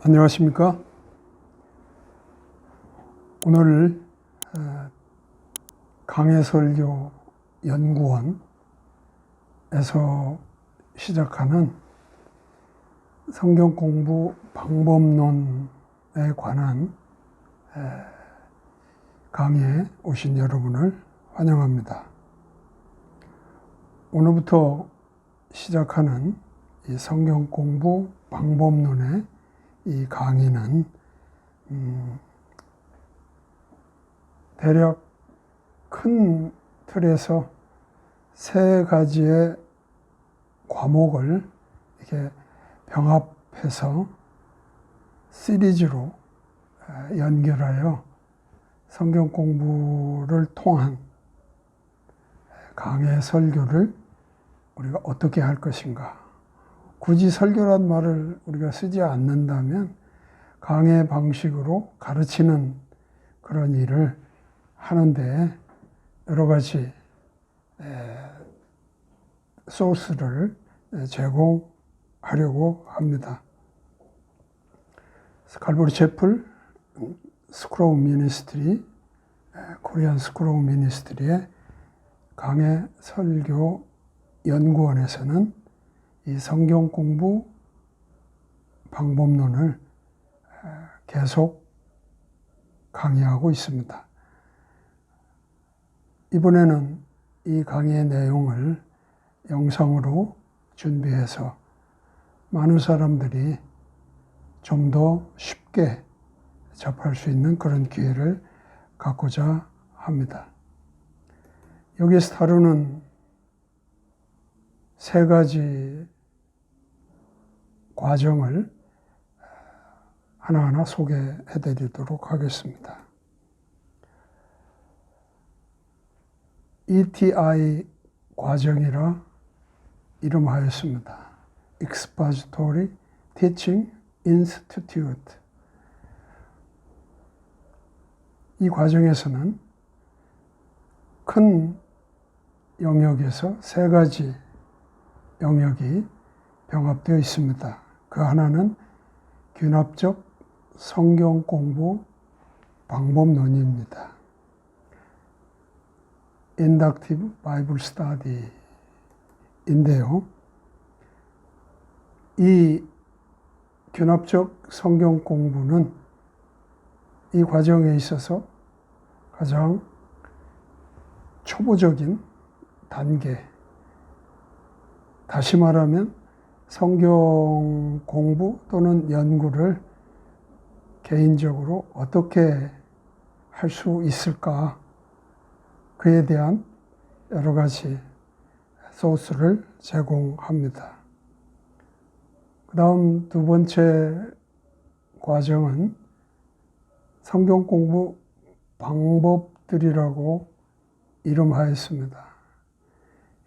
안녕하십니까? 오늘 강해설교 연구원에서 시작하는 성경 공부 방법론에 관한 강의에 오신 여러분을 환영합니다. 오늘부터 시작하는 이 성경 공부 방법론의 이 강의는 대략 큰 틀에서 세 가지의 과목을 이렇게 병합해서 시리즈로 연결하여 성경 공부를 통한 강해 설교를 우리가 어떻게 할 것인가. 굳이 설교란 말을 우리가 쓰지 않는다면 강해 방식으로 가르치는 그런 일을 하는데 여러 가지 소스를 제공하려고 합니다. 칼보리 채플 스크로우 미니스트리, 코리안 스크로우 미니스트리의 강해 설교 연구원에서는 이 성경 공부 방법론을 계속 강의하고 있습니다. 이번에는 이 강의의 내용을 영상으로 준비해서 많은 사람들이 좀 더 쉽게 접할 수 있는 그런 기회를 갖고자 합니다. 여기서 다루는 세 가지 과정을 하나하나 소개해 드리도록 하겠습니다. ETI 과정이라 이름하였습니다. Expository Teaching Institute. 이 과정에서는 큰 영역에서 세 가지 영역이 병합되어 있습니다. 그 하나는 귀납적 성경 공부 방법론입니다. Inductive Bible Study인데요. 이 귀납적 성경 공부는 이 과정에 있어서 가장 초보적인 단계, 다시 말하면 성경 공부 또는 연구를 개인적으로 어떻게 할 수 있을까, 그에 대한 여러 가지 소스를 제공합니다. 그 다음 두 번째 과정은 성경 공부 방법들이라고 이름하였습니다.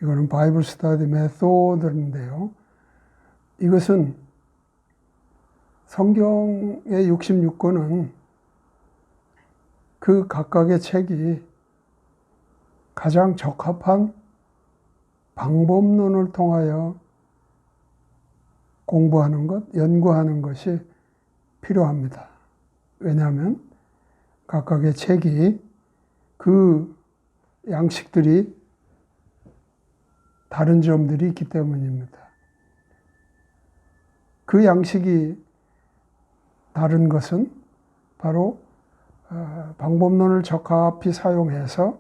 이거는 바이블 스터디 메소드인데요. 이것은 성경의 66권은 그 각각의 책이 가장 적합한 방법론을 통하여 공부하는 것, 연구하는 것이 필요합니다. 왜냐하면 각각의 책이 그 양식들이 다른 점들이 있기 때문입니다. 그 양식이 다른 것은 바로 방법론을 적합히 사용해서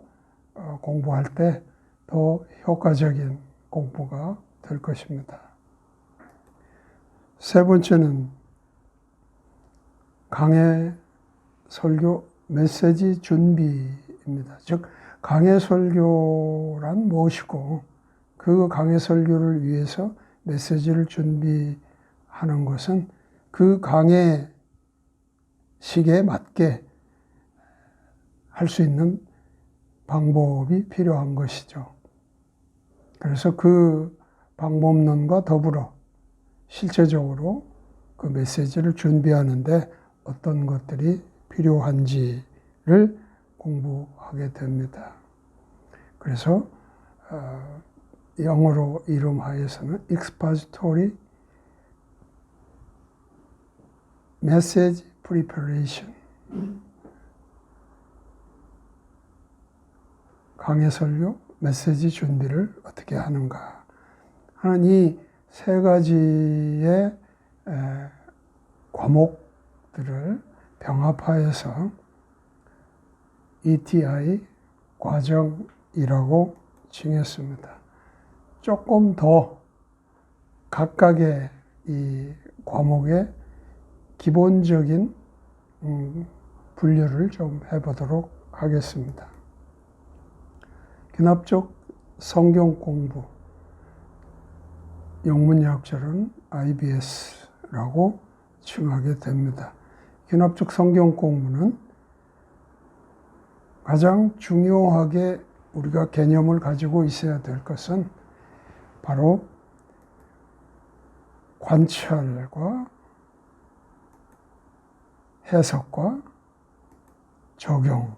공부할 때 더 효과적인 공부가 될 것입니다. 세 번째는 강해 설교 메시지 준비입니다. 즉 강해 설교란 무엇이고 그 강해 설교를 위해서 메시지를 준비하는 것은 그 강해 식에 맞게 할 수 있는 방법이 필요한 것이죠. 그래서 그 방법론과 더불어 실제적으로 그 메시지를 준비하는데 어떤 것들이 필요한지를 공부하게 됩니다. 그래서 영어로 이름하여서는 Expository message preparation, 강해 설교, 메시지 준비를 어떻게 하는가 하는 이 세 가지의 과목들을 병합하여서 ETI 과정이라고 칭했습니다. 조금 더 각각의 이 과목의 기본적인 분류를 좀 해보도록 하겠습니다. 기납적 성경 공부, 영문약자로는 IBS라고 칭하게 됩니다. 기납적 성경 공부는 가장 중요하게 우리가 개념을 가지고 있어야 될 것은 바로 관찰과 해석과 적용,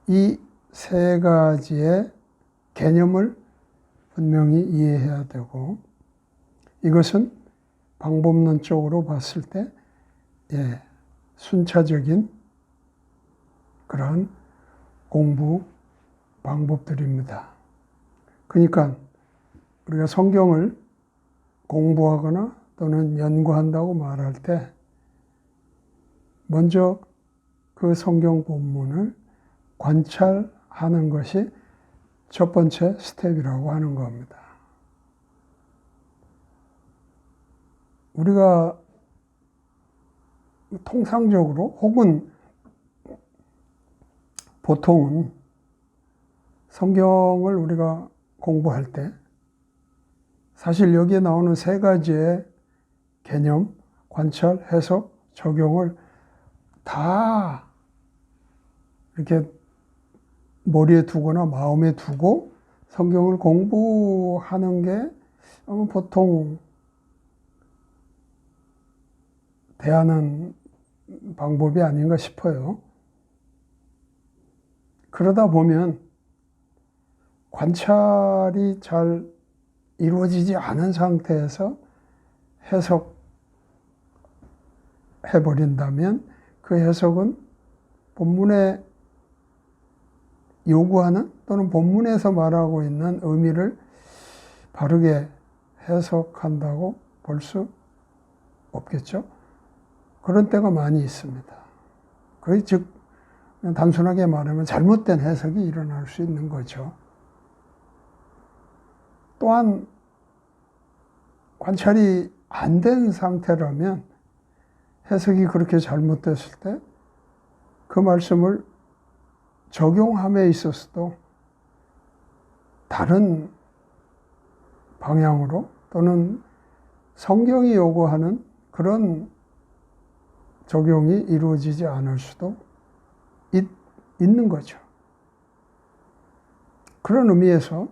이 세 가지의 개념을 분명히 이해해야 되고, 이것은 방법론적으로 봤을 때 순차적인 그러한 공부 방법들입니다. 그러니까 우리가 성경을 공부하거나 또는 연구한다고 말할 때 먼저 그 성경 본문을 관찰하는 것이 첫 번째 스텝이라고 하는 겁니다. 우리가 통상적으로 혹은 보통은 성경을 우리가 공부할 때 사실 여기에 나오는 세 가지의 개념, 관찰, 해석, 적용을 다 이렇게 머리에 두거나 마음에 두고 성경을 공부하는 게 보통 대하는 방법이 아닌가 싶어요. 그러다 보면 관찰이 잘 이루어지지 않은 상태에서 해석해버린다면 그 해석은 본문에 요구하는 또는 본문에서 말하고 있는 의미를 바르게 해석한다고 볼 수 없겠죠. 그런 때가 많이 있습니다. 즉 단순하게 말하면 잘못된 해석이 일어날 수 있는 거죠. 또한 관찰이 안 된 상태라면 해석이 그렇게 잘못됐을 때 그 말씀을 적용함에 있어서도 다른 방향으로 또는 성경이 요구하는 그런 적용이 이루어지지 않을 수도 있는 거죠. 그런 의미에서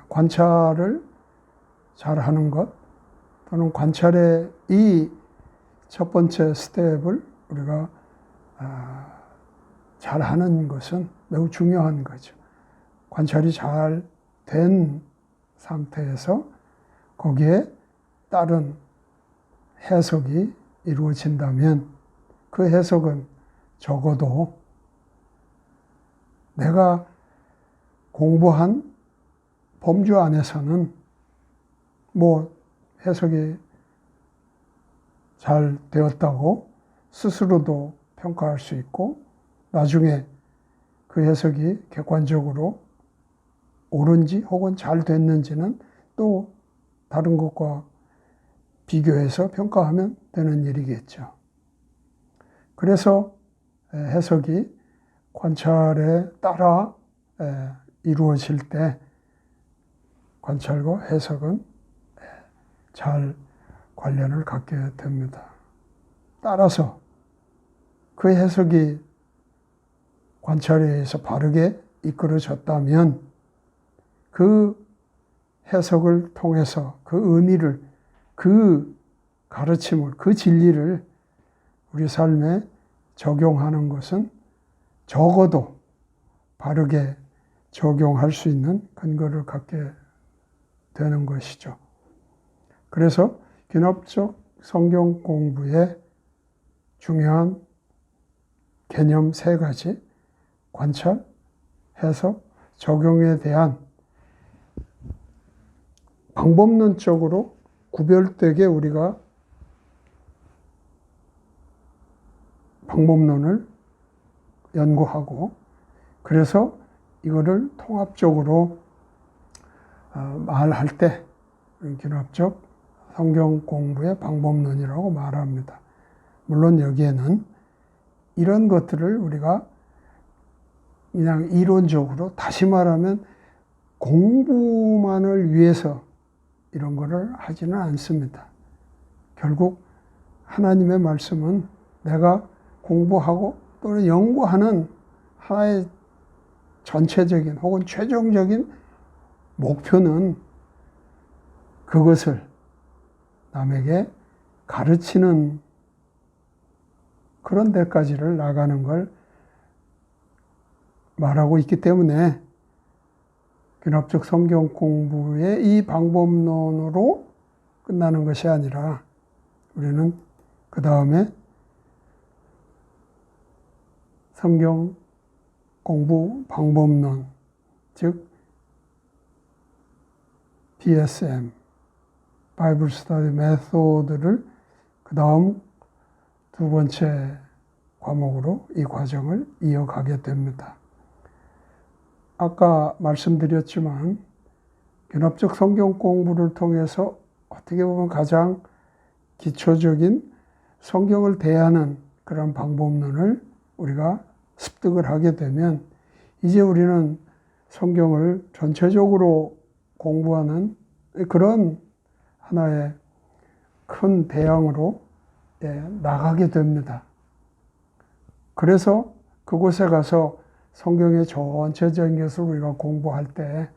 관찰을 잘하는 것 또는 관찰의 이 첫 번째 스텝을 우리가 잘하는 것은 매우 중요한 거죠. 관찰이 잘 된 상태에서 거기에 따른 해석이 이루어진다면 그 해석은 적어도 내가 공부한 범주 안에서는 해석이 잘 되었다고 스스로도 평가할 수 있고 나중에 그 해석이 객관적으로 옳은지 혹은 잘 됐는지는 또 다른 것과 비교해서 평가하면 되는 일이겠죠. 그래서 해석이 관찰에 따라 이루어질 때 관찰과 해석은 잘 관련을 갖게 됩니다. 따라서 그 해석이 관찰에 의해서 바르게 이끌어졌다면 그 해석을 통해서 그 의미를, 그 가르침을, 그 진리를 우리 삶에 적용하는 것은 적어도 바르게 적용할 수 있는 근거를 갖게 되는 것이죠. 그래서 기납적 성경 공부의 중요한 개념 3가지, 관찰, 해석, 적용에 대한 방법론적으로 구별되게 우리가 방법론을 연구하고, 그래서 이거를 통합적으로 말할 때 기납적 성경 공부의 방법론이라고 말합니다. 물론 여기에는 이런 것들을 우리가 그냥 이론적으로, 다시 말하면 공부만을 위해서 이런 거를 하지는 않습니다. 결국 하나님의 말씀은 내가 공부하고 또는 연구하는 하나의 전체적인 혹은 최종적인 목표는 그것을 남에게 가르치는 그런 데까지를 나가는 걸 말하고 있기 때문에 귀납적 성경 공부의 이 방법론으로 끝나는 것이 아니라 우리는 그 다음에 성경 공부 방법론, 즉 BSM, 바이블 스터디 메소드를 그 다음 2번째 과목으로 이 과정을 이어가게 됩니다. 아까 말씀드렸지만 귀납적 성경 공부를 통해서 어떻게 보면 가장 기초적인 성경을 대하는 그런 방법론을 우리가 습득을 하게 되면 이제 우리는 성경을 전체적으로 공부하는 그런 하나의 큰 대양으로 나가게 됩니다. 그래서 그곳에 가서 성경의 전체적인 것을 우리가 공부할 때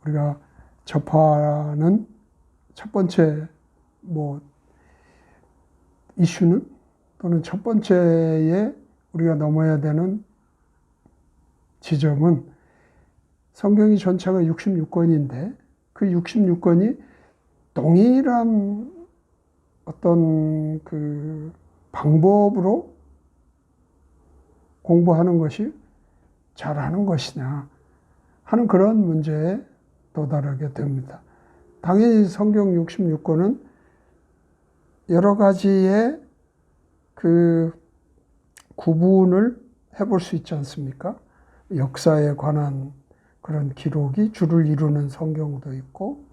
우리가 접하는 첫 번째 이슈는, 또는 첫 번째에 우리가 넘어야 되는 지점은, 성경이 전체가 66권인데 그 66권이 동일한 어떤 그 방법으로 공부하는 것이 잘하는 것이냐 하는 그런 문제에 도달하게 됩니다. 당연히 성경 66권은 여러 가지의 그 구분을 해볼 수 있지 않습니까? 역사에 관한 그런 기록이 주를 이루는 성경도 있고,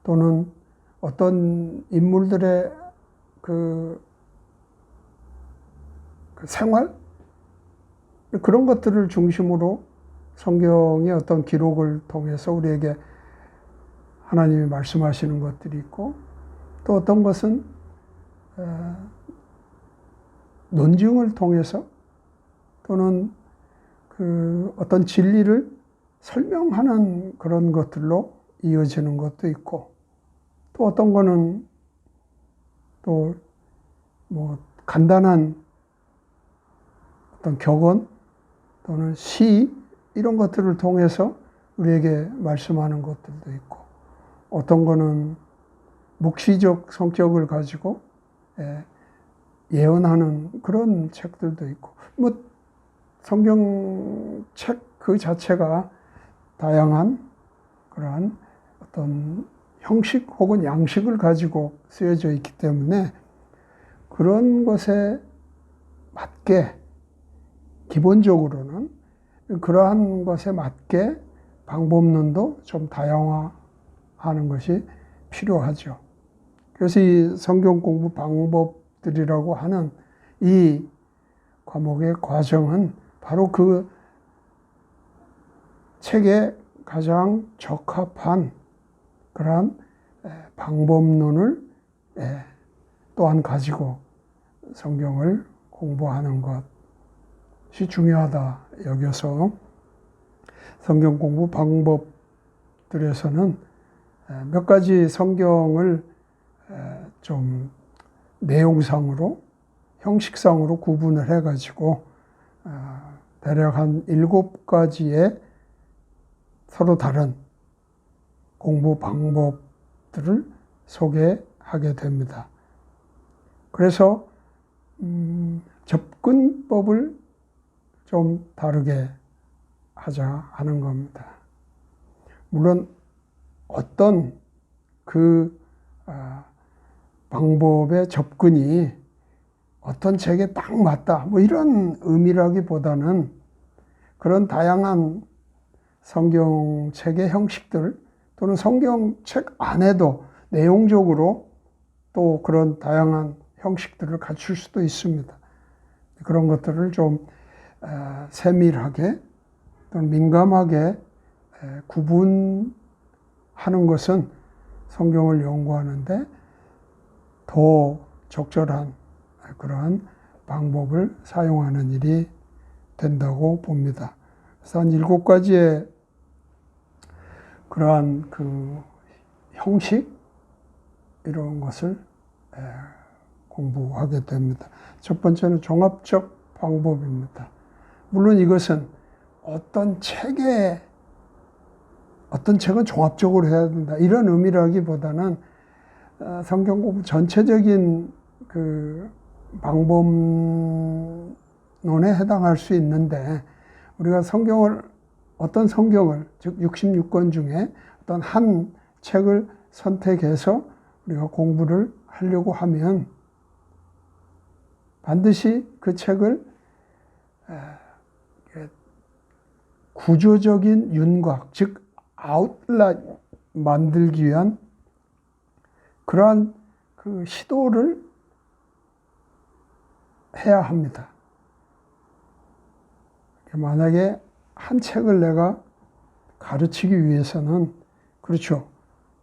또는 어떤 인물들의 그 생활? 그런 것들을 중심으로 성경의 어떤 기록을 통해서 우리에게 하나님이 말씀하시는 것들이 있고, 또 어떤 것은 논증을 통해서 또는 그 어떤 진리를 설명하는 그런 것들로 이어지는 것도 있고, 또 어떤 거는 또 간단한 어떤 격언 또는 시, 이런 것들을 통해서 우리에게 말씀하는 것들도 있고, 어떤 거는 묵시적 성격을 가지고 예언하는 그런 책들도 있고, 성경책 그 자체가 다양한 그러한 어떤 형식 혹은 양식을 가지고 쓰여져 있기 때문에 그런 것에 맞게, 기본적으로는 그러한 것에 맞게 방법론도 좀 다양화하는 것이 필요하죠. 그래서 이 성경 공부 방법들이라고 하는 이 과목의 과정은 바로 그 책에 가장 적합한 그러한 방법론을 또한 가지고 성경을 공부하는 것이 중요하다 여겨서 성경 공부 방법들에서는 몇 가지 성경을 좀 내용상으로, 형식상으로 구분을 해가지고 대략 한 7가지의 서로 다른 공부 방법들을 소개하게 됩니다. 그래서 접근법을 좀 다르게 하자 하는 겁니다. 물론 어떤 그 방법의 접근이 어떤 책에 딱 맞다 뭐 이런 의미라기보다는 그런 다양한 성경책의 형식들 또는 성경책 안에도 내용적으로 또 그런 다양한 형식들을 갖출 수도 있습니다. 그런 것들을 좀 세밀하게 또는 민감하게 구분하는 것은 성경을 연구하는데 더 적절한 그러한 방법을 사용하는 일이 된다고 봅니다. 그래서 한 7가지의 그러한 그 형식 이런 것을 공부하게 됩니다. 첫 번째는 종합적 방법입니다. 물론 이것은 어떤 책은 종합적으로 해야 된다 이런 의미라기보다는 성경 공부 전체적인 그 방법론에 해당할 수 있는데 우리가 어떤 성경을 즉 66권 중에 어떤 한 책을 선택해서 우리가 공부를 하려고 하면 반드시 그 책을 구조적인 윤곽, 즉 아웃라인 만들기 위한 그러한 그 시도를 해야 합니다. 만약에 한 책을 내가 가르치기 위해서는 그렇죠.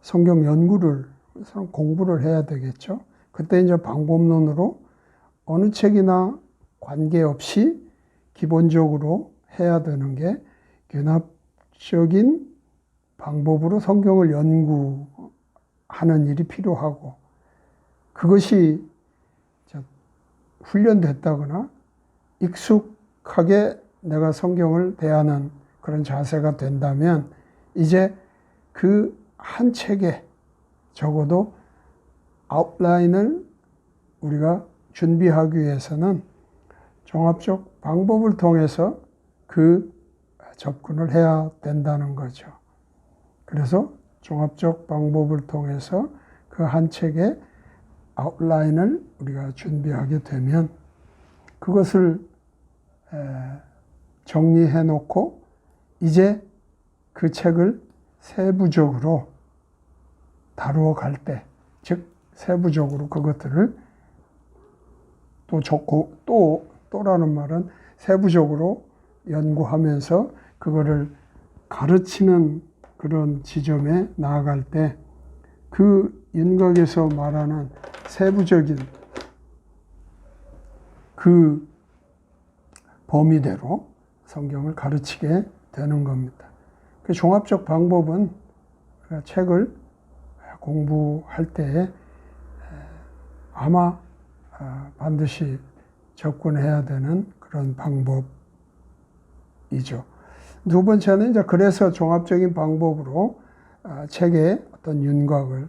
성경 연구를 공부를 해야 되겠죠. 그때 이제 방법론으로 어느 책이나 관계없이 기본적으로 해야 되는 게 균합적인 방법으로 성경을 연구하는 일이 필요하고 그것이 훈련됐다거나 익숙하게 내가 성경을 대하는 그런 자세가 된다면 이제 그 한 책에 적어도 아웃라인을 우리가 준비하기 위해서는 종합적 방법을 통해서 그 접근을 해야 된다는 거죠. 그래서 종합적 방법을 통해서 그 한 책의 아웃라인을 우리가 준비하게 되면 그것을 정리해 놓고 이제 그 책을 세부적으로 다루어 갈 때, 즉 세부적으로 그것들을 또라는 말은 세부적으로 연구하면서 그거를 가르치는 그런 지점에 나아갈 때 그 윤곽에서 말하는 세부적인 그 범위대로 성경을 가르치게 되는 겁니다. 그 종합적 방법은 책을 공부할 때에 아마 반드시 접근해야 되는 그런 방법이죠. 두 번째는 이제 그래서 종합적인 방법으로 책의 어떤 윤곽을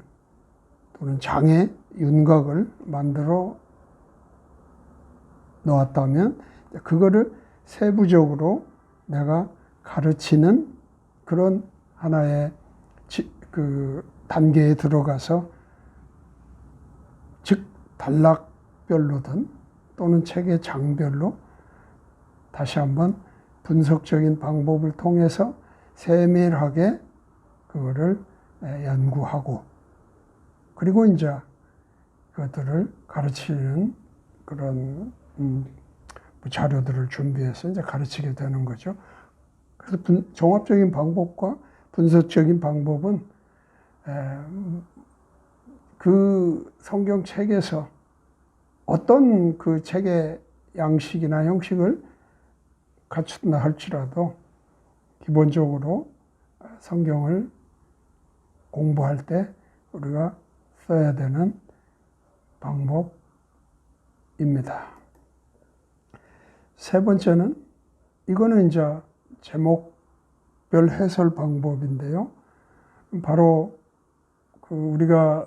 또는 장의 윤곽을 만들어 놓았다면 그거를 세부적으로 내가 가르치는 그런 하나의 그 단계에 들어가서 즉 단락별로든 또는 책의 장별로 다시 한번 분석적인 방법을 통해서 세밀하게 그거를 연구하고 그리고 이제 그것들을 가르치는 그런 자료들을 준비해서 이제 가르치게 되는 거죠. 그래서 종합적인 방법과 분석적인 방법은 그 성경책에서 어떤 그 책의 양식이나 형식을 갖춘다 할지라도 기본적으로 성경을 공부할 때 우리가 써야 되는 방법입니다. 세 번째는 이거는 이제 제목별 해설 방법인데요. 바로 그 우리가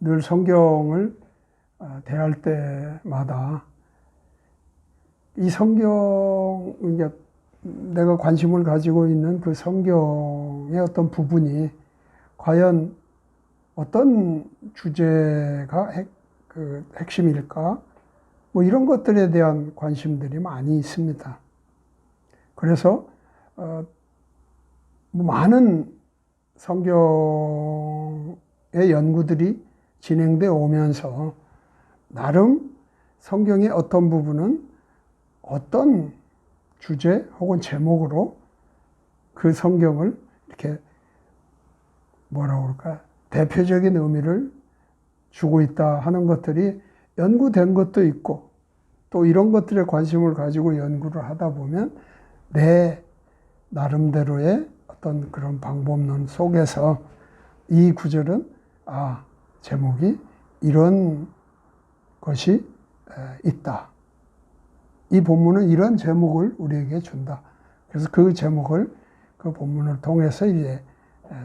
늘 성경을 대할 때마다 이 성경, 이제 내가 관심을 가지고 있는 그 성경의 어떤 부분이 과연 어떤 주제가 핵심일까? 뭐 이런 것들에 대한 관심들이 많이 있습니다. 그래서 많은 성경의 연구들이 진행되어 오면서 나름 성경의 어떤 부분은 어떤 주제 혹은 제목으로 그 성경을 이렇게 뭐라고 그럴까 대표적인 의미를 주고 있다 하는 것들이 연구된 것도 있고 또 이런 것들에 관심을 가지고 연구를 하다 보면 내 나름대로의 어떤 그런 방법론 속에서 이 구절은 제목이 이런 것이 있다. 이 본문은 이런 제목을 우리에게 준다. 그래서 그 제목을 그 본문을 통해서 이제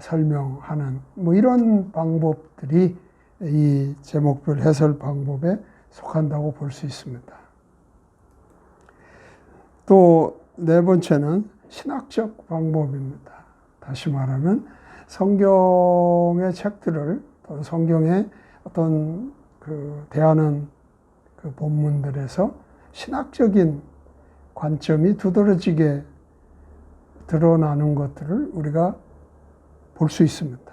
설명하는 뭐 이런 방법들이 이 제목별 해설 방법에 속한다고 볼 수 있습니다. 또 네 번째는 신학적 방법입니다. 다시 말하면 성경의 책들을 또 성경의 어떤 그 대하는 그 본문들에서 신학적인 관점이 두드러지게 드러나는 것들을 우리가 볼 수 있습니다.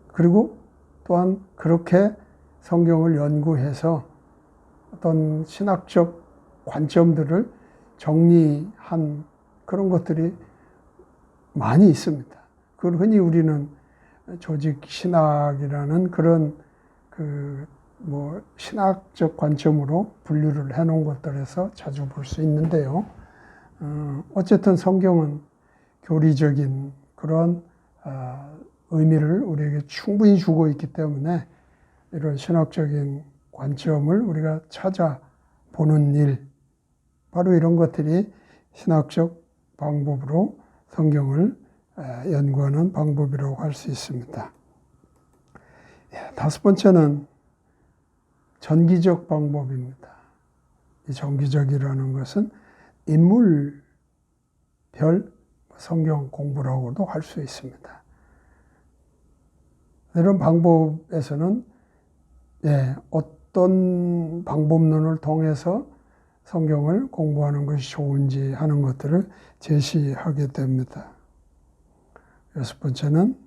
그리고 또한 그렇게 성경을 연구해서 어떤 신학적 관점들을 정리한 그런 것들이 많이 있습니다. 그걸 흔히 우리는 조직 신학이라는 그런 뭐 신학적 관점으로 분류를 해놓은 것들에서 자주 볼 수 있는데요. 어쨌든 성경은 교리적인 그런 의미를 우리에게 충분히 주고 있기 때문에 이런 신학적인 관점을 우리가 찾아보는 일, 바로 이런 것들이 신학적 방법으로 성경을 연구하는 방법이라고 할 수 있습니다. 다섯 번째는 전기적 방법입니다. 이 전기적이라는 것은 인물별 성경 공부라고도 할 수 있습니다. 이런 방법에서는 어떤 방법론을 통해서 성경을 공부하는 것이 좋은지 하는 것들을 제시하게 됩니다. 여섯 번째는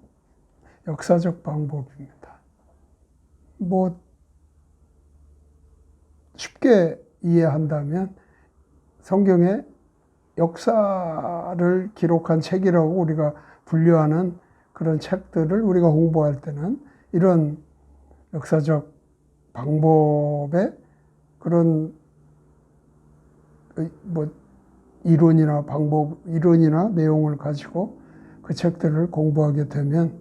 역사적 방법입니다. 뭐 쉽게 이해한다면 성경의 역사를 기록한 책이라고 우리가 분류하는 그런 책들을 우리가 공부할 때는 이런 역사적 방법의 그런 뭐 이론이나 내용을 가지고 그 책들을 공부하게 되면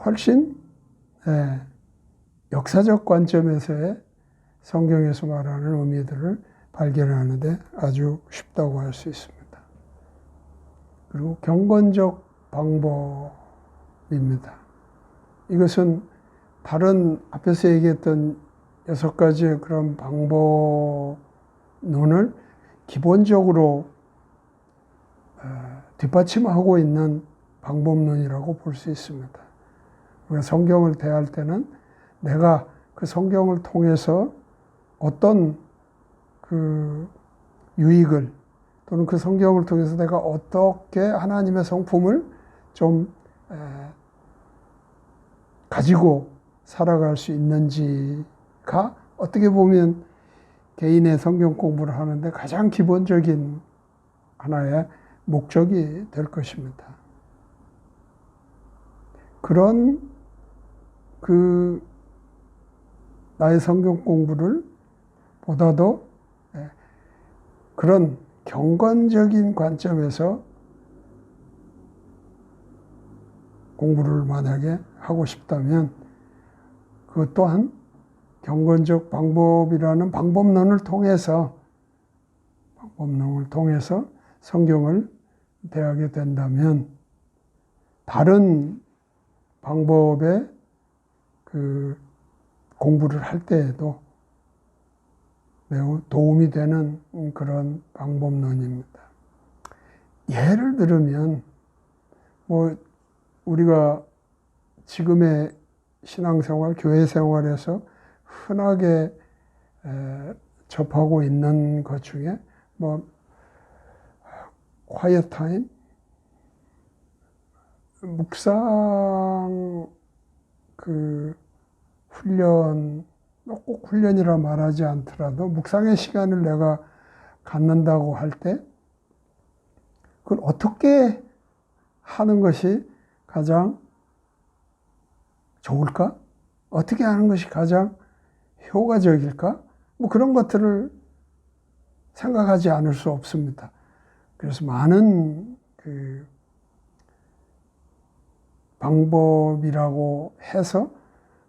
훨씬 역사적 관점에서의 성경에서 말하는 의미들을 발견하는데 아주 쉽다고 할 수 있습니다. 그리고 경건적 방법입니다. 이것은 다른 앞에서 얘기했던 6가지의 그런 방법론을 기본적으로 뒷받침하고 있는 방법론이라고 볼 수 있습니다. 우리가 성경을 대할 때는 내가 그 성경을 통해서 어떤 그 유익을 또는 그 성경을 통해서 내가 어떻게 하나님의 성품을 좀 가지고 살아갈 수 있는지가 어떻게 보면 개인의 성경 공부를 하는데 가장 기본적인 하나의 목적이 될 것입니다. 그런 나의 성경 공부를 보다도 그런 경건적인 관점에서 공부를 만약에 하고 싶다면 그것 또한 경건적 방법이라는 방법론을 통해서 성경을 대하게 된다면 다른 방법의 그 공부를 할 때에도 매우 도움이 되는 그런 방법론입니다. 예를 들면 뭐 우리가 지금의 신앙생활, 교회 생활에서 흔하게 접하고 있는 것 중에 뭐 quiet time, 묵상 그 훈련, 꼭 훈련이라 말하지 않더라도 묵상의 시간을 내가 갖는다고 할 때 그걸 어떻게 하는 것이 가장 좋을까? 어떻게 하는 것이 가장 효과적일까? 뭐 그런 것들을 생각하지 않을 수 없습니다. 그래서 많은 그 방법이라고 해서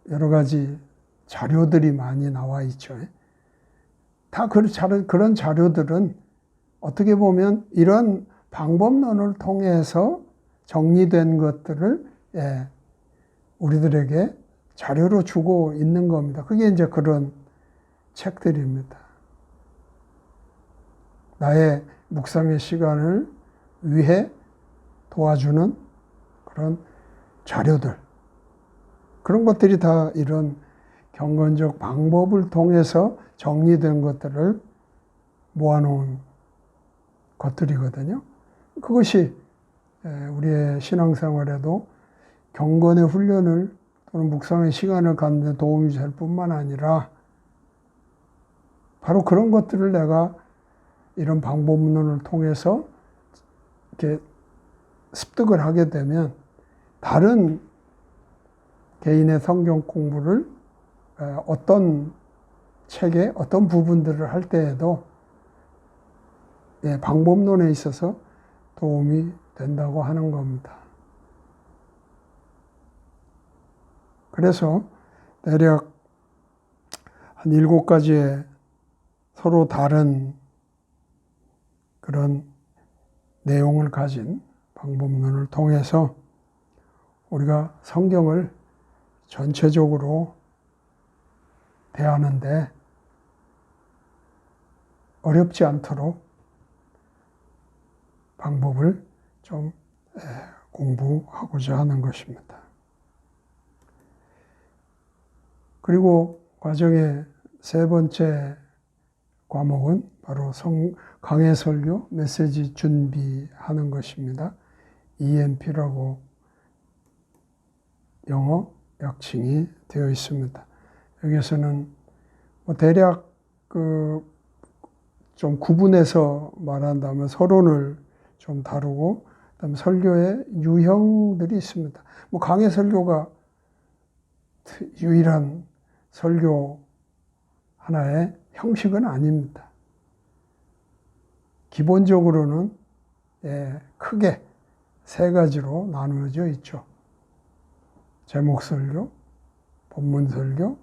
여러 가지 자료들이 많이 나와 있죠. 다 그런 자료들은 어떻게 보면 이런 방법론을 통해서 정리된 것들을 우리들에게 자료로 주고 있는 겁니다. 그게 이제 그런 책들입니다. 나의 묵상의 시간을 위해 도와주는 그런 자료들. 그런 것들이 다 이런 경건적 방법을 통해서 정리된 것들을 모아놓은 것들이거든요. 그것이 우리의 신앙생활에도 경건의 훈련을 또는 묵상의 시간을 갖는 데 도움이 될 뿐만 아니라 바로 그런 것들을 내가 이런 방법론을 통해서 이렇게 습득을 하게 되면 다른 개인의 성경 공부를 어떤 책의 어떤 부분들을 할 때에도 방법론에 있어서 도움이 된다고 하는 겁니다. 그래서 대략 한 7가지의 서로 다른 그런 내용을 가진 방법론을 통해서 우리가 성경을 전체적으로 대하는데 어렵지 않도록 방법을 좀 공부하고자 하는 것입니다. 그리고 과정의 3번째 과목은 바로 강해 설교 메시지 준비하는 것입니다. EMP라고 영어 약칭이 되어 있습니다. 여기서는 뭐 대략 좀 구분해서 말한다면 서론을 좀 다루고 그다음에 설교의 유형들이 있습니다. 뭐 강해 설교가 유일한 설교 하나의 형식은 아닙니다. 기본적으로는 크게 3가지로 나누어져 있죠. 제목 설교, 본문 설교,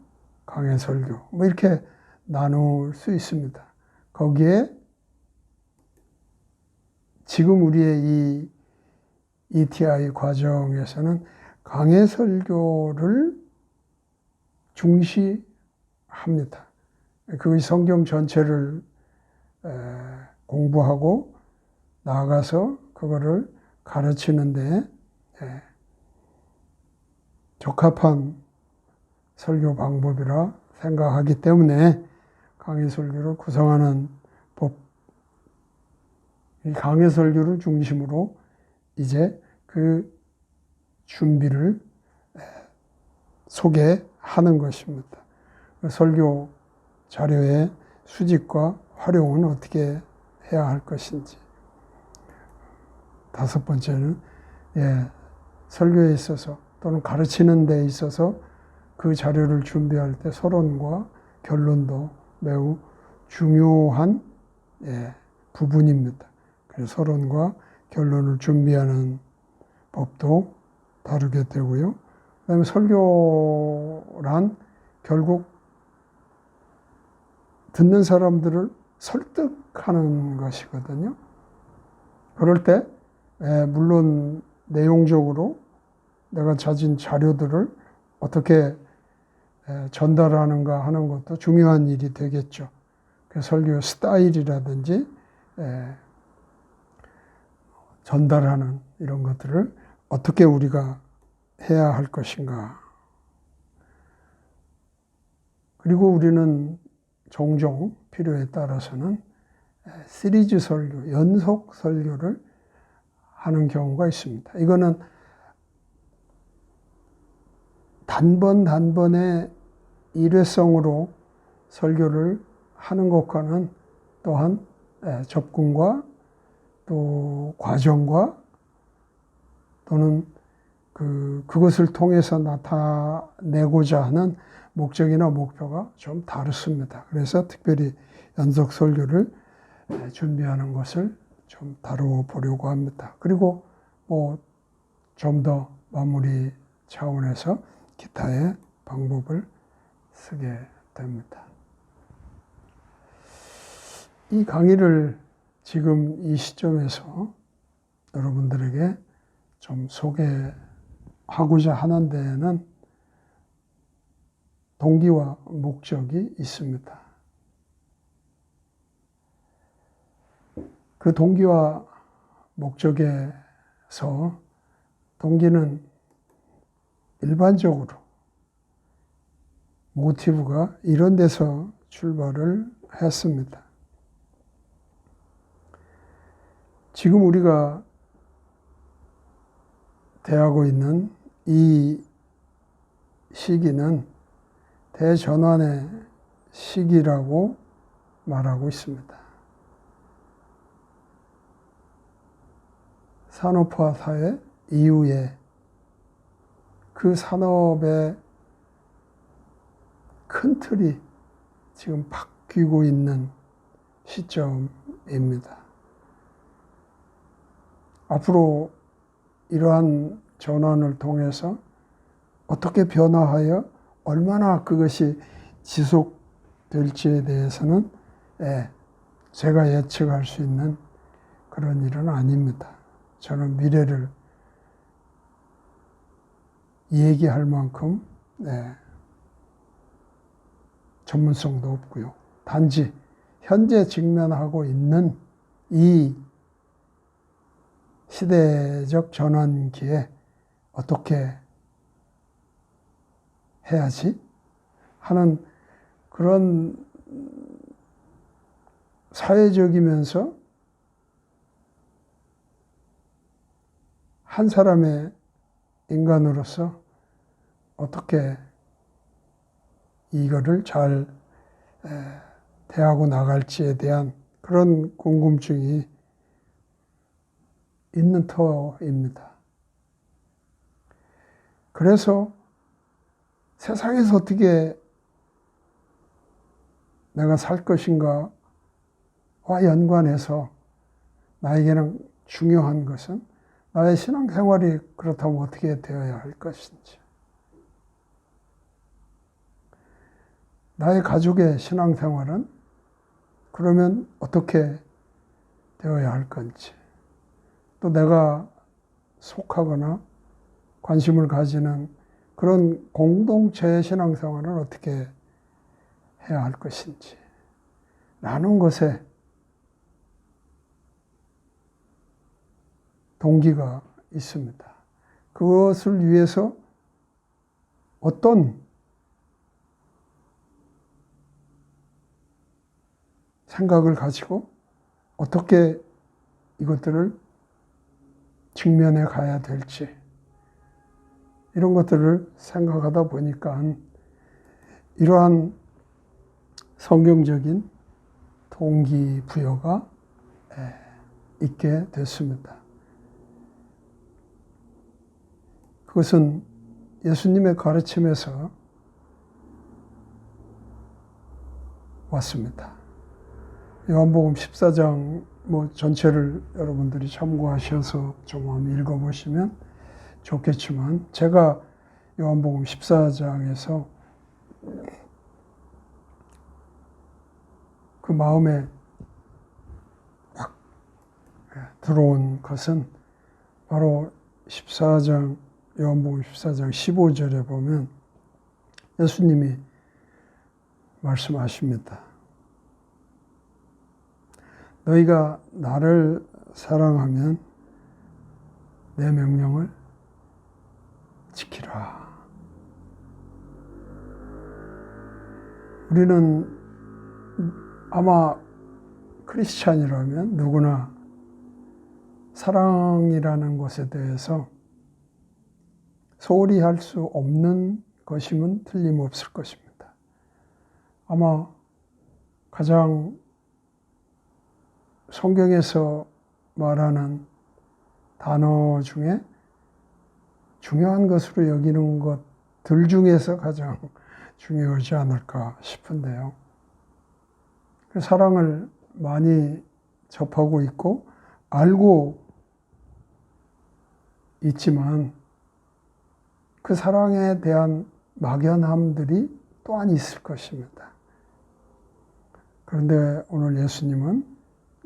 강해 설교 뭐 이렇게 나눌 수 있습니다. 거기에 지금 우리의 이 ETI 과정에서는 강해 설교를 중시합니다. 그 성경 전체를 공부하고 나아가서 그거를 가르치는데 적합한 설교 방법이라 생각하기 때문에 강해 설교를 구성하는 법, 이 강해 설교를 중심으로 이제 그 준비를 소개하는 것입니다. 설교 자료의 수집과 활용은 어떻게 해야 할 것인지. 5번째는 설교에 있어서 또는 가르치는 데 있어서 그 자료를 준비할 때 서론과 결론도 매우 중요한 부분입니다. 그래서 서론과 결론을 준비하는 법도 다루게 되고요. 그다음에 설교란 결국 듣는 사람들을 설득하는 것이거든요. 그럴 때 물론 내용적으로 내가 찾은 자료들을 어떻게 전달하는가 하는 것도 중요한 일이 되겠죠. 그 설교 스타일이라든지 전달하는 이런 것들을 어떻게 우리가 해야 할 것인가. 그리고 우리는 종종 필요에 따라서는 시리즈 설교, 연속 설교를 하는 경우가 있습니다. 이거는 단번의 일회성으로 설교를 하는 것과는 또한 접근과 또 과정과 또는 그것을 통해서 나타내고자 하는 목적이나 목표가 좀 다릅니다. 그래서 특별히 연속 설교를 준비하는 것을 좀 다뤄보려고 합니다. 그리고 좀 더 마무리 차원에서 기타의 방법을 쓰게 됩니다. 이 강의를 지금 이 시점에서 여러분들에게 좀 소개하고자 하는 데에는 동기와 목적이 있습니다. 그 동기와 목적에서 동기는 일반적으로 모티브가 이런 데서 출발을 했습니다. 지금 우리가 대하고 있는 이 시기는 대전환의 시기라고 말하고 있습니다. 산업화 사회 이후에 그 산업의 큰 틀이 지금 바뀌고 있는 시점입니다. 앞으로 이러한 전환을 통해서 어떻게 변화하여 얼마나 그것이 지속될지에 대해서는 제가 예측할 수 있는 그런 일은 아닙니다. 저는 미래를 얘기할 만큼 전문성도 없고요. 단지 현재 직면하고 있는 이 시대적 전환기에 어떻게 해야지 하는 그런 사회적이면서 한 사람의 인간으로서 어떻게 이거를 잘 대하고 나갈지에 대한 그런 궁금증이 있는 터입니다. 그래서 세상에서 어떻게 내가 살 것인가와 연관해서 나에게는 중요한 것은 나의 신앙생활이 그렇다면 어떻게 되어야 할 것인지, 나의 가족의 신앙생활은 그러면 어떻게 되어야 할 건지, 또 내가 속하거나 관심을 가지는 그런 공동체의 신앙생활은 어떻게 해야 할 것인지 라는 것에 동기가 있습니다. 그것을 위해서 어떤 생각을 가지고 어떻게 이것들을 직면해 가야 될지 이런 것들을 생각하다 보니까 이러한 성경적인 동기부여가 있게 됐습니다. 그것은 예수님의 가르침에서 왔습니다. 요한복음 14장 전체를 여러분들이 참고하셔서 좀 한번 읽어보시면 좋겠지만, 제가 요한복음 14장에서 그 마음에 딱 들어온 것은 바로 요한복음 14장 15절에 보면 예수님이 말씀하십니다. 너희가 나를 사랑하면 내 명령을 지키라. 우리는 아마 크리스찬이라면 누구나 사랑이라는 것에 대해서 소홀히 할 수 없는 것임은 틀림없을 것입니다. 아마 가장 성경에서 말하는 단어 중에 중요한 것으로 여기는 것들 중에서 가장 중요하지 않을까 싶은데요. 그 사랑을 많이 접하고 있고 알고 있지만 그 사랑에 대한 막연함들이 또한 있을 것입니다. 그런데 오늘 예수님은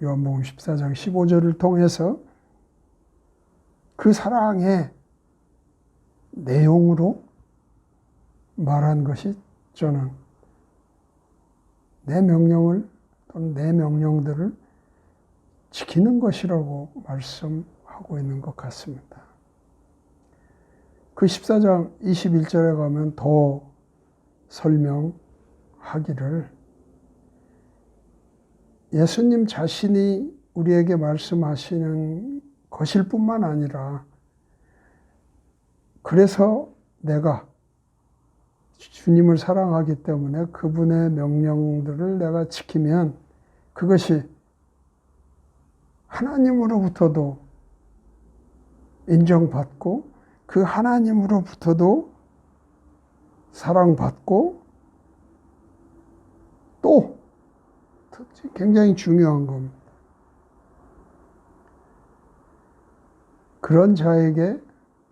요한복음 14장 15절을 통해서 그 사랑의 내용으로 말한 것이 저는 내 명령을 또는 내 명령들을 지키는 것이라고 말씀하고 있는 것 같습니다. 그 14장 21절에 가면 더 설명하기를 예수님 자신이 우리에게 말씀하시는 것일 뿐만 아니라 그래서 내가 주님을 사랑하기 때문에 그분의 명령들을 내가 지키면 그것이 하나님으로부터도 인정받고 그 하나님으로부터도 사랑받고 또 굉장히 중요한 겁니다. 그런 자에게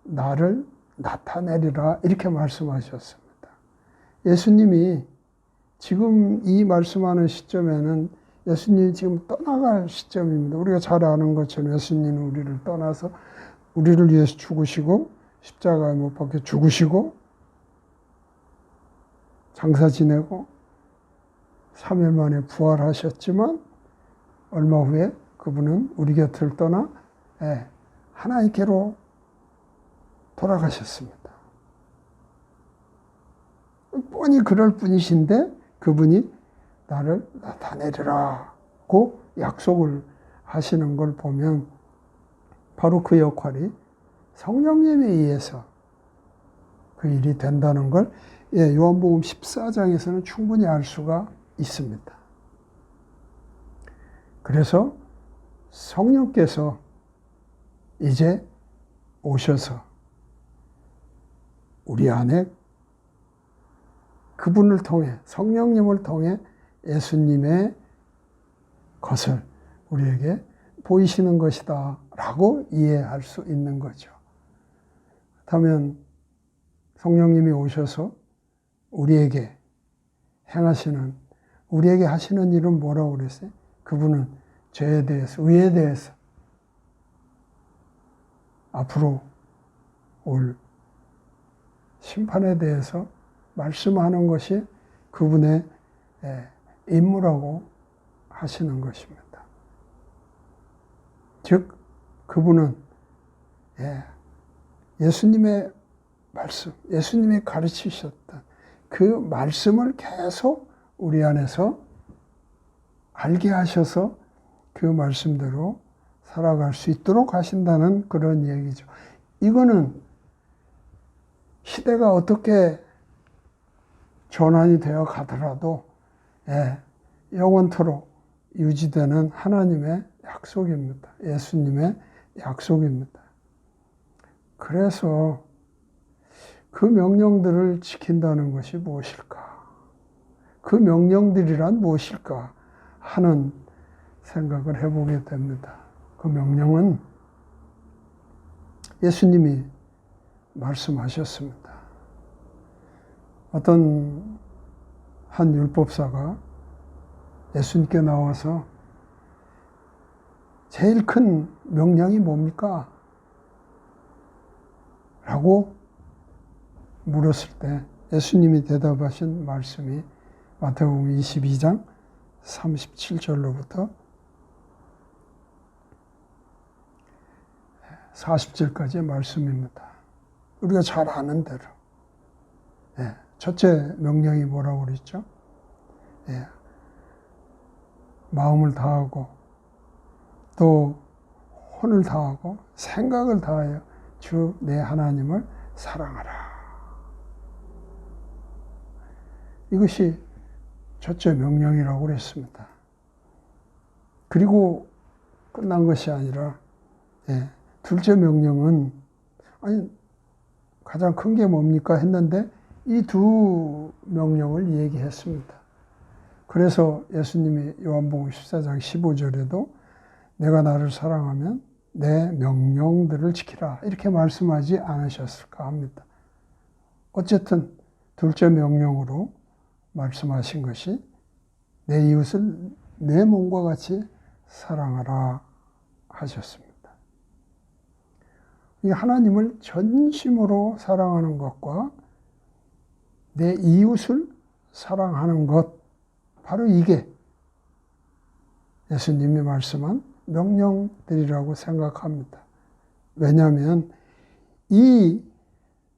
나를 나타내리라 이렇게 말씀하셨습니다. 예수님이 지금 이 말씀하는 시점에는 예수님이 지금 떠나갈 시점입니다. 우리가 잘 아는 것처럼 예수님은 우리를 떠나서 우리를 위해서 죽으시고 십자가에 못 박혀 죽으시고 장사 지내고 3일 만에 부활하셨지만 얼마 후에 그분은 우리 곁을 떠나 하나님께로 돌아가셨습니다. 뻔히 그럴 뿐이신데 그분이 나를 나타내리라고 약속을 하시는 걸 보면 바로 그 역할이 성령님에 의해서 그 일이 된다는 걸 요한복음 14장에서는 충분히 알 수가 있습니다. 그래서 성령께서 이제 오셔서 우리 안에 그분을 통해 성령님을 통해 예수님의 것을 우리에게 보이시는 것이다 라고 이해할 수 있는 거죠. 그렇다면 성령님이 오셔서 우리에게 행하시는 우리에게 하시는 일은 뭐라고 그랬어요? 그분은 죄에 대해서 의에 대해서 앞으로 올 심판에 대해서 말씀하는 것이 그분의 임무라고 하시는 것입니다. 즉 그분은 예수님의 말씀, 예수님이 가르치셨던 그 말씀을 계속 우리 안에서 알게 하셔서 그 말씀대로 살아갈 수 있도록 하신다는 그런 얘기죠. 이거는 시대가 어떻게 전환이 되어 가더라도 영원토록 유지되는 하나님의 약속입니다. 예수님의 약속입니다. 그래서 그 명령들을 지킨다는 것이 무엇일까? 그 명령들이란 무엇일까? 하는 생각을 해보게 됩니다. 그 명령은 예수님이 말씀하셨습니다. 어떤 한 율법사가 예수님께 나와서 제일 큰 명령이 뭡니까? 라고 물었을 때 예수님이 대답하신 말씀이 마태복음 22장 37절로부터 40절까지의 말씀입니다. 우리가 잘 아는 대로. 예, 첫째 명령이 뭐라고 그랬죠? 예, 마음을 다하고 또 혼을 다하고 생각을 다하여 주 내 하나님을 사랑하라. 이것이 첫째 명령이라고 그랬습니다. 그리고 끝난 것이 아니라 둘째 명령은 아니 가장 큰 게 뭡니까 했는데 이 두 명령을 얘기했습니다. 그래서 예수님이 요한복음 14장 15절에도 내가 나를 사랑하면 내 명령들을 지키라 이렇게 말씀하지 않으셨을까 합니다. 어쨌든 둘째 명령으로 말씀하신 것이 내 이웃을 내 몸과 같이 사랑하라 하셨습니다. 이 하나님을 전심으로 사랑하는 것과 내 이웃을 사랑하는 것, 바로 이게 예수님이 말씀한 명령들이라고 생각합니다. 왜냐하면 이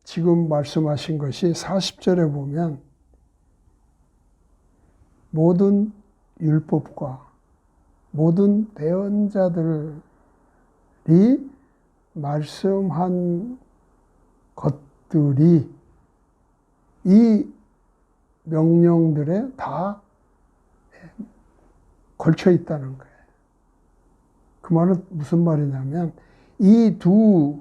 지금 말씀하신 것이 40절에 보면 모든 율법과 모든 대언자들이 말씀한 것들이 이 명령들에 다 걸쳐 있다는 거예요. 그 말은 무슨 말이냐면 이 두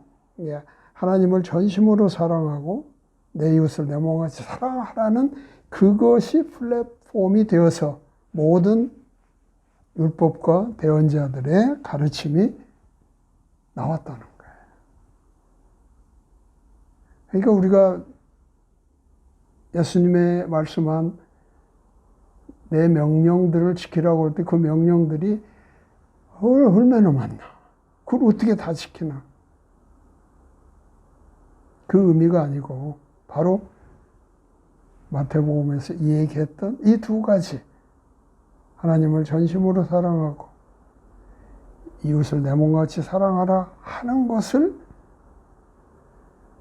하나님을 전심으로 사랑하고 내 이웃을 내 몸같이 사랑하라는 그것이 플랫폼이 되어서 모든 율법과 대언자들의 가르침이 나왔다는 거예요. 그러니까 우리가 예수님의 말씀한 내 명령들을 지키라고 할 때 그 명령들이 얼마나 많나. 그걸 어떻게 다 지키나. 그 의미가 아니고 바로 마태복음에서 얘기했던 이 두 가지, 하나님을 전심으로 사랑하고 이웃을 내 몸같이 사랑하라 하는 것을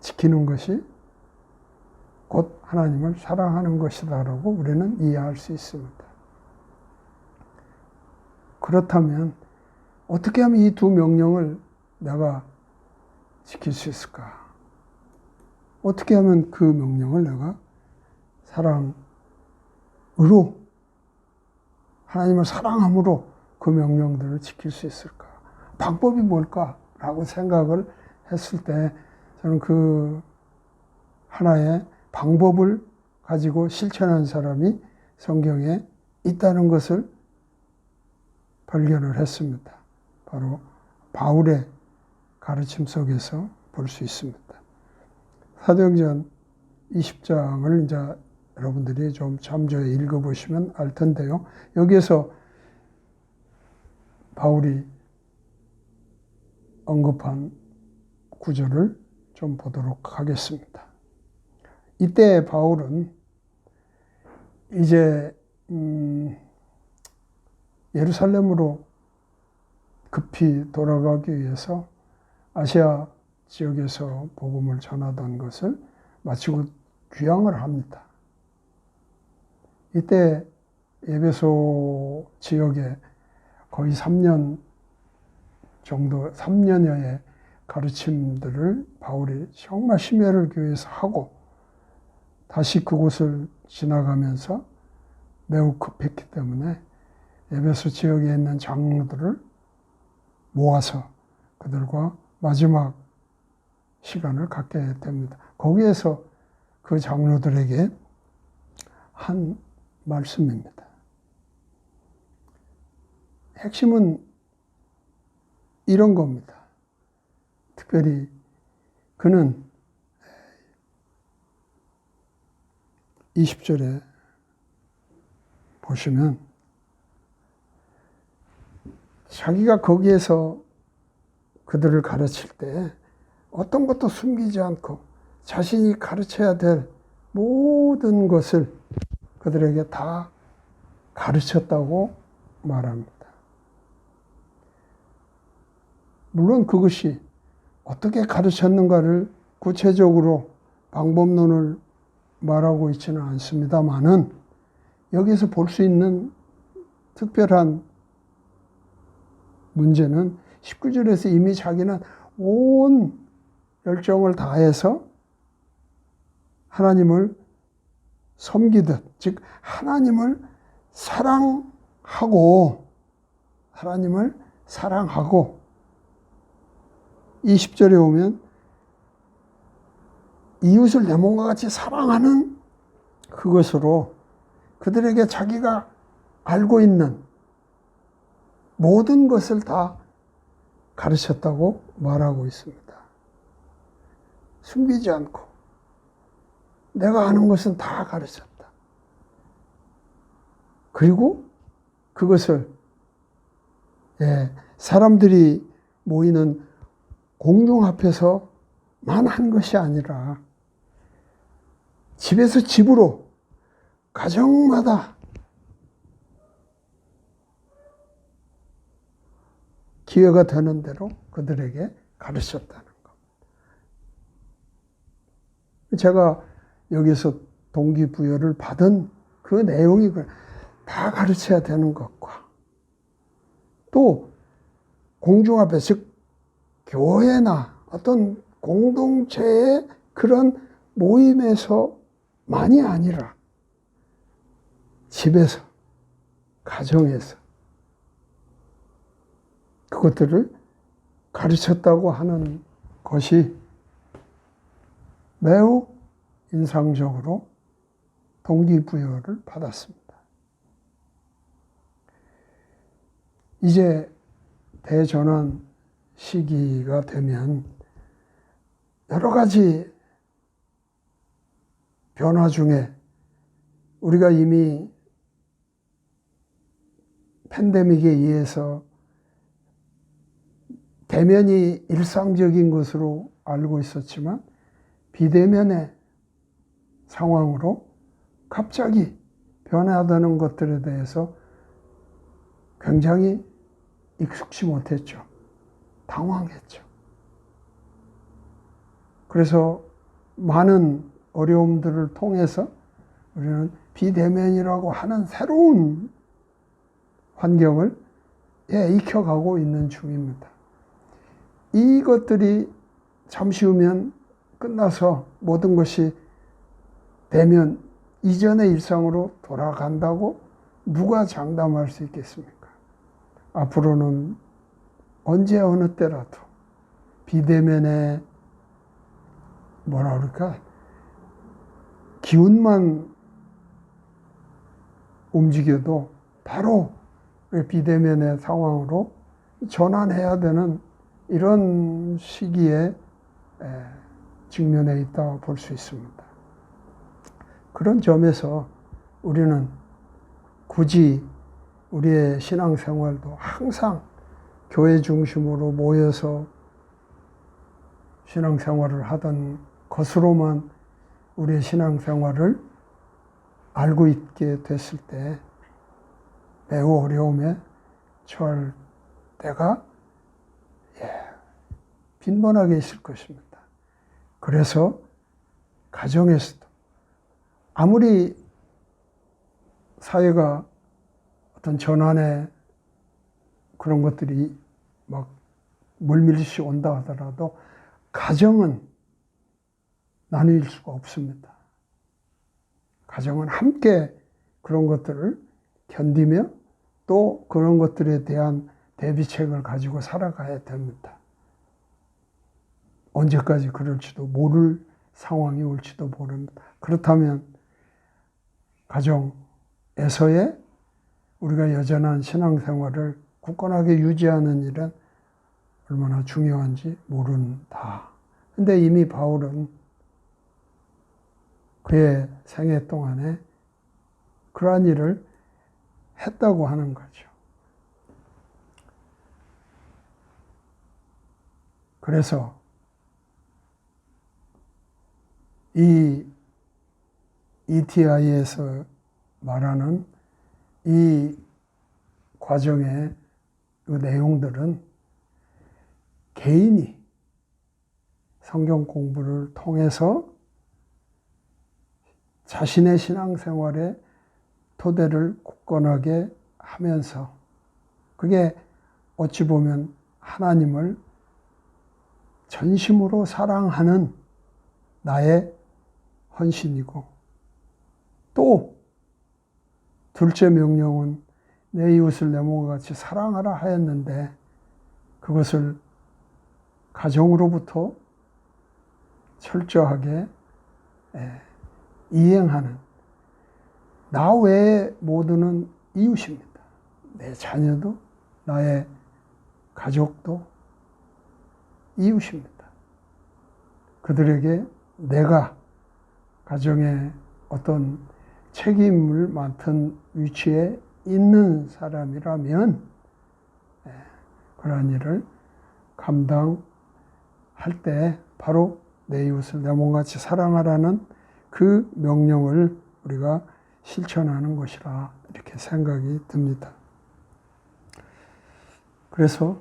지키는 것이 곧 하나님을 사랑하는 것이다라고 우리는 이해할 수 있습니다. 그렇다면 어떻게 하면 이 두 명령을 내가 지킬 수 있을까? 어떻게 하면 그 명령을 내가 사랑으로, 하나님을 사랑함으로 그 명령들을 지킬 수 있을까? 방법이 뭘까라고 생각을 했을 때 저는 그 하나의 방법을 가지고 실천한 사람이 성경에 있다는 것을 발견을 했습니다. 바로 바울의 가르침 속에서 볼 수 있습니다. 사도행전 20장을 이제 여러분들이 좀 참조해 읽어보시면 알 텐데요. 여기에서 바울이 언급한 구절을 좀 보도록 하겠습니다. 이때 바울은 이제 예루살렘으로 급히 돌아가기 위해서 아시아 지역에서 복음을 전하던 것을 마치고 귀향을 합니다. 이때 에베소 지역에 거의 3년 정도, 3년여의 가르침들을 바울이 정말 심혈을 기울여서 하고 다시 그곳을 지나가면서 매우 급했기 때문에 에베소 지역에 있는 장로들을 모아서 그들과 마지막 시간을 갖게 됩니다. 거기에서 그 장로들에게 한 말씀입니다. 핵심은 이런 겁니다. 특별히 그는 20절에 보시면 자기가 거기에서 그들을 가르칠 때 어떤 것도 숨기지 않고 자신이 가르쳐야 될 모든 것을 그들에게 다 가르쳤다고 말합니다. 물론 그것이 어떻게 가르쳤는가를 구체적으로 방법론을 말하고 있지는 않습니다만은 여기서 볼 수 있는 특별한 문제는 19절에서 이미 자기는 온 열정을 다해서 하나님을 섬기듯, 즉 하나님을 사랑하고 20절에 오면 이웃을 내 몸과 같이 사랑하는 그것으로 그들에게 자기가 알고 있는 모든 것을 다 가르쳤다고 말하고 있습니다. 숨기지 않고 내가 아는 것은 다 가르쳤다. 그리고 그것을 사람들이 모이는 공중 앞에서만 한 것이 아니라 집에서 집으로 가정마다 기회가 되는 대로 그들에게 가르쳤다는 것. 제가 여기서 동기부여를 받은 그 내용이 다 가르쳐야 되는 것과 또 공중 앞에 즉 교회나 어떤 공동체의 그런 모임에서만이 아니라 집에서, 가정에서 그것들을 가르쳤다고 하는 것이 매우 인상적으로 동기부여를 받았습니다. 이제 대전환 시기가 되면 여러 가지 변화 중에 우리가 이미 팬데믹에 의해서 대면이 일상적인 것으로 알고 있었지만 비대면의 상황으로 갑자기 변화되는 것들에 대해서 굉장히 익숙치 못했죠. 당황했죠. 그래서 많은 어려움들을 통해서 우리는 비대면이라고 하는 새로운 환경을 익혀가고 있는 중입니다. 이것들이 잠시 후면 끝나서 모든 것이 대면 이전의 일상으로 돌아간다고 누가 장담할 수 있겠습니까? 앞으로는 언제 어느 때라도 비대면에 뭐라 그럴까? 기운만 움직여도 바로 비대면의 상황으로 전환해야 되는 이런 시기에 직면해 있다고 볼 수 있습니다. 그런 점에서 우리는 굳이 우리의 신앙생활도 항상 교회 중심으로 모여서 신앙생활을 하던 것으로만 우리의 신앙생활을 알고 있게 됐을 때 매우 어려움에 처할 때가 빈번하게 있을 것입니다. 그래서 가정에서도 아무리 사회가 어떤 전환의 그런 것들이 막 물밀듯이 온다 하더라도 가정은 나눌 수가 없습니다. 가정은 함께 그런 것들을 견디며 또 그런 것들에 대한 대비책을 가지고 살아가야 됩니다. 언제까지 그럴지도 모를 상황이 올지도 모릅니다. 그렇다면 가정에서의 우리가 여전한 신앙생활을 굳건하게 유지하는 일은 얼마나 중요한지 모른다. 근데 이미 바울은 그의 생애 동안에 그러한 일을 했다고 하는 거죠. 그래서 이 ETI에서 말하는 이 과정의 그 내용들은 개인이 성경 공부를 통해서 자신의 신앙생활에 토대를 굳건하게 하면서, 그게 어찌 보면 하나님을 전심으로 사랑하는 나의 헌신이고, 또 둘째 명령은 내 이웃을 내 몸과 같이 사랑하라 하였는데, 그것을 가정으로부터 철저하게 이행하는, 나 외의 모두는 이웃입니다. 내 자녀도 나의 가족도 이웃입니다. 그들에게 내가 가정의 어떤 책임을 맡은 위치에 있는 사람이라면 그러한 일을 감당할 때 바로 내 이웃을 내 몸같이 사랑하라는 그 명령을 우리가 실천하는 것이라 이렇게 생각이 듭니다. 그래서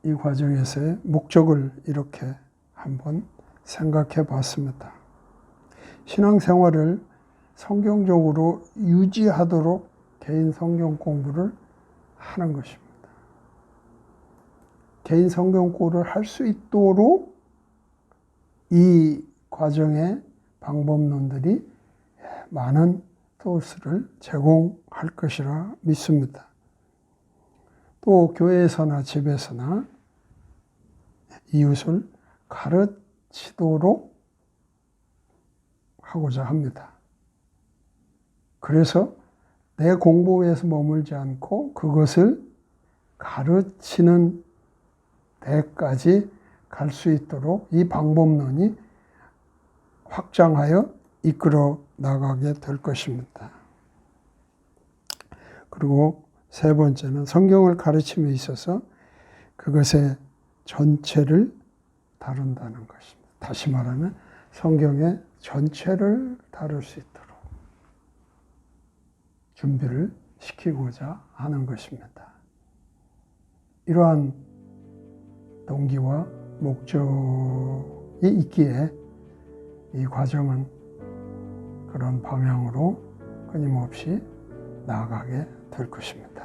이 과정에서의 목적을 이렇게 한번 생각해 봤습니다. 신앙생활을 성경적으로 유지하도록 개인 성경 공부를 하는 것입니다. 개인 성경 공부를 할 수 있도록 이 과정의 방법론들이 많은 소스를 제공할 것이라 믿습니다. 또 교회에서나 집에서나 이웃을 가르치도록 하고자 합니다. 그래서 내 공부에서 머물지 않고 그것을 가르치는 데까지 갈 수 있도록 이 방법론이 확장하여 이끌어 나가게 될 것입니다. 그리고 세 번째는 성경을 가르침에 있어서 그것의 전체를 다룬다는 것입니다. 다시 말하면 성경의 전체를 다룰 수 있도록 준비를 시키고자 하는 것입니다. 이러한 동기와 목적이 있기에 이 과정은 그런 방향으로 끊임없이 나아가게 될 것입니다.